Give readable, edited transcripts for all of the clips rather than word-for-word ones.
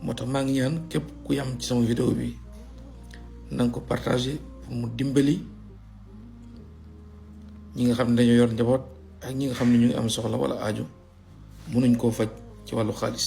moo tax maa ngi ñaan képp ku yam ci sama vidéo bi na nga ko partager pour mu dimbali ñi nga xam ne dañoo yor njaboot ak ñi nga xam ne ñu ngi am soxla wala aajo mënuñ koo faj ci wàllu xaalis.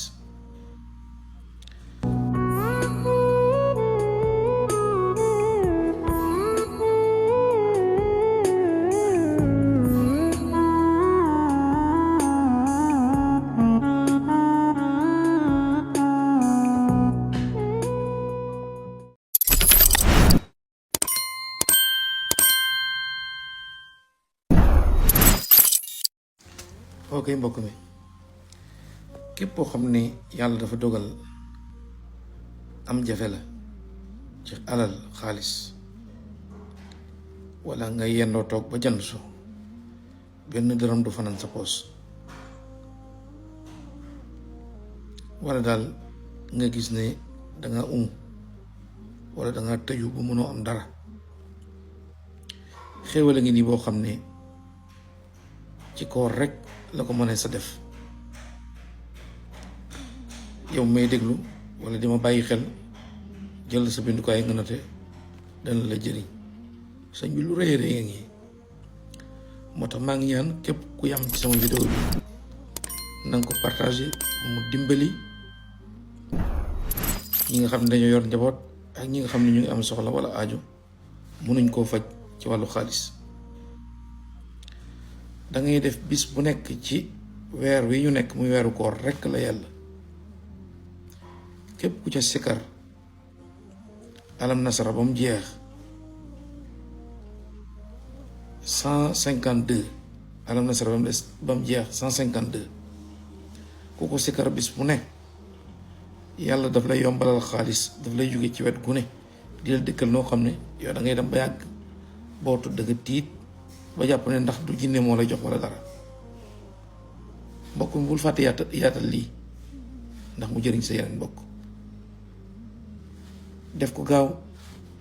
ok mbokk mi képp koo xam ne yàlla dafa dogal am jafe la ci alal xaalis wala nga yendoo toog ba jant so benn dërëm du fanaan sa poos wala daal nga gis ne danga wala danga tëju bu mënoo am dara xéewal a ngi nii boo xam ne ci koor rek la ko mënee sa def yow may déglu wala di ma bàyyi xel jël sa bindukaay nga note dana la jëriñ sëñ bi lu rëy rëy nga ngi moo tax maa ngi ñaan képp ku yam ci sama vidéo bi na nga ko partager mu dimbali ñi nga xam ne dañoo yor njaboot ak ñi nga xam ne ñu ngi am soxla wala aajo mënuñ koo faj ci wàllu xaalis. da ngay def bis bu nekk ci weer wi ñu nekk muy weeru koor rekk la yàlla képp ku ca sikar alam nasara ba mu jeex 152 alam nasara ba mu jeex 152 ku ko sikar bis bu nekk yàlla daf lay yombalal xaalis daf lay jóge ci wet gu ne di la dëkkal noo xam ne yow da ngay dem ba yàgg bootu da nga tiit ba jàpp ne ndax du jinne moo lay jox wala dara mbokk mi bul fàtte yaatal lii ndax mu jëriñ sa yeneen mbokk def ko gaaw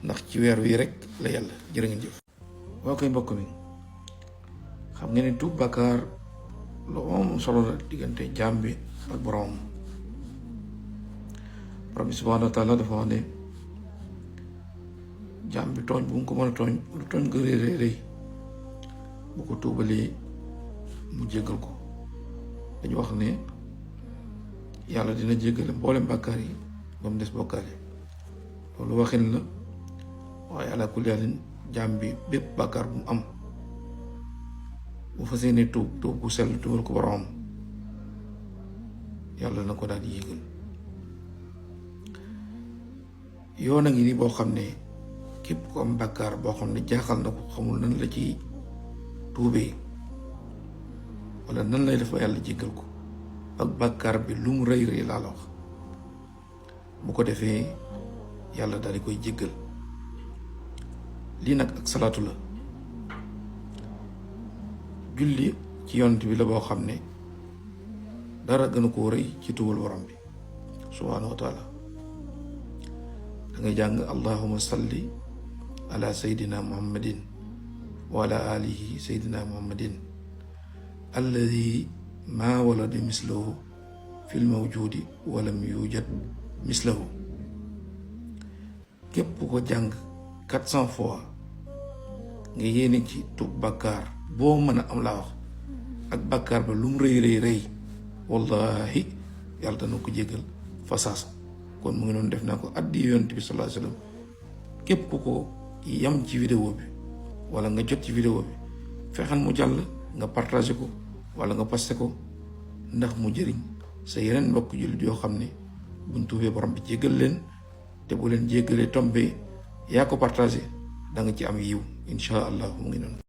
ndax ci weer wi rek la yàlla jërë ngeen jëf. waa koy mbokk mi xam nga ne tuub bàkkaar lu am solo la diggante jaam bi ak borom bi subhanahu wa taala dafa wax ne jaam bi tooñ bu mu ko mën a tooñ lu tooñ ko rëy rëy bu ko tuubalee mu jéggal ko dañu wax ne yàlla dina jéggale mboolem bàkkaar yi ba mu des bokkaale loolu waxin la waaye ala kulli haalin jaam bi bépp bàkkaar bu mu am bu fa seeni tuub bu sell tuubal ko boroom yàlla na ko daal di yégal yoon a ngi ni boo xam ne képp ko am bàkkaar boo xam ne jaaxal na ko xamul nan la ci tuubee wala nan lay def ba yàlla jéggal ko ak bàkkaar bi lu mu rëy rëy laa la wax bu ko defee yàlla daal di koy jéggal lii nag ak salaatu la julli ci yonent bi la boo xam ne dara gënu koo rëy ci tuubal borom bi subhaanahu wa taala da ngay jàng allahumma salli ala sayyidina muhammadin wa ala alihi sayyidina muhammadin alladi ma walada mislahu fil mawjudi walam yujad mislahu képp ko jàng 400 fois nga yéene ci tub bàkkaar boo mën a am laa wax ak bàkkaar ba lu mu rëy rëy rëy wallahi yàlla dana ko jéggal fa saasa kon mu ngi noonu def naa ko addi yonent bi sallallahu alayhi wa sallam képp ko yam ci vidéo bi wala nga jot ci vidéo bi fexeel mu jàll nga partagé ko wala nga posté ko ndax mu jëriñ sa yeneen mbokk jullit yoo xam ne buñ tuubee borom bi jéggal leen te bu leen jéggalee tombé yaa ko partagé da nga ci am yiw incha allah mu ngi noonu